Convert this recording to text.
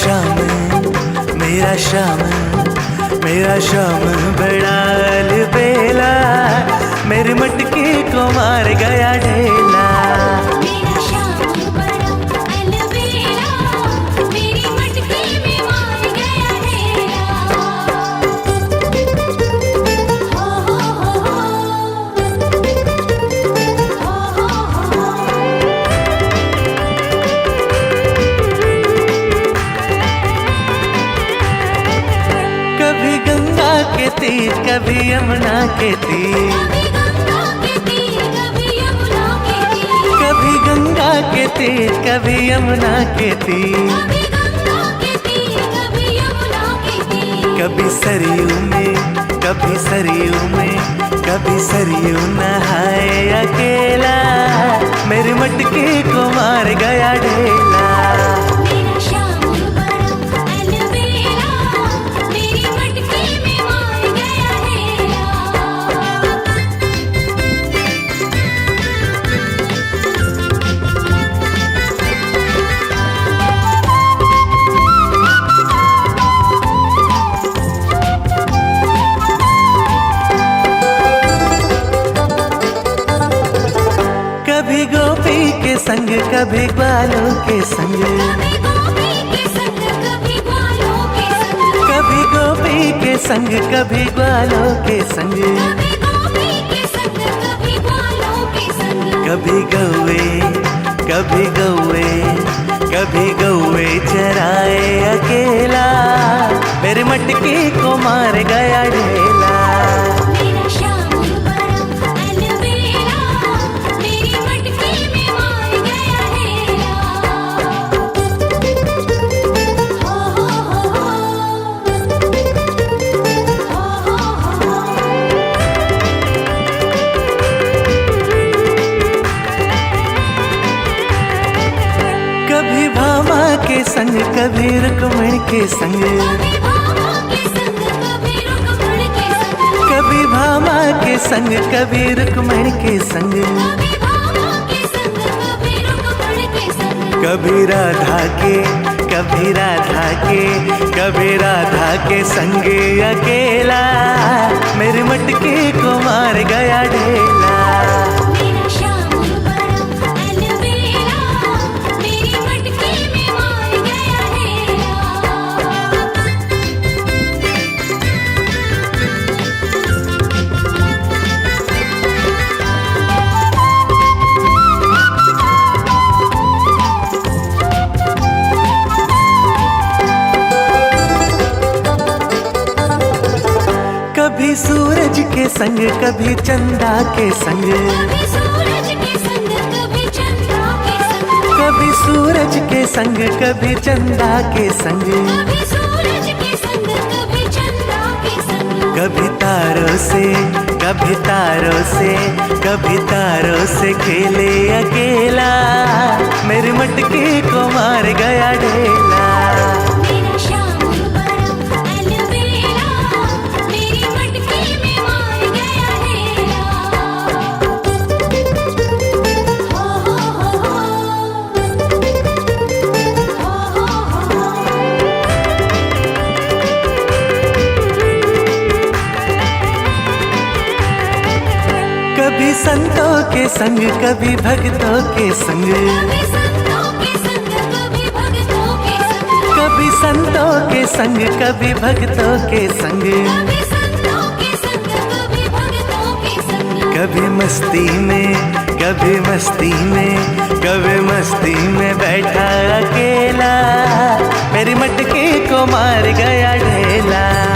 शाम, मेरा शाम, मेरा शाम बड़ा अलबेला, मेरी मटकी को मार गया ढेला। कभी गंगा के तीर, कभी यमुना के तीर, कभी गंगा के तीर, कभी यमुना के तीर, कभी सरयू में, कभी सरयू में, कभी सरयू नहाए अकेला, मेरी मटकी को मार गया ढेला। कभी गोपी के संग, कभी ग्वालों के संग, कभी गोपी के संग, कभी ग्वालों के संग, कभी गौवे, कभी गौवे, कभी गौवे चराए अकेला, मेरी मटकी को मार गया ढेला। कभी भामा के संग, कभी रुक्मण के संग, कभी भामा के संग, कभी रुक्मण के संग, कभी राधा के, कभी राधा के, कभी राधा के संग अकेला, मेरी मटकी को मार गया ढेला। कभी सूरज के संग, कभी चंदा के संग, कभी सूरज के संग, कभी चंदा के संग, कभी तारों से, कभी तारों से, कभी तारों से खेले अकेला, मेरी मटकी को मार गया ढेला। कभी संतों के संग, कभी भक्तों के संग, कभी संतों के संग, कभी भक्तों के संग, कभी मस्ती में, कभी मस्ती में, कभी मस्ती में बैठा अकेला, मेरी मटकी को मार गया ढेला।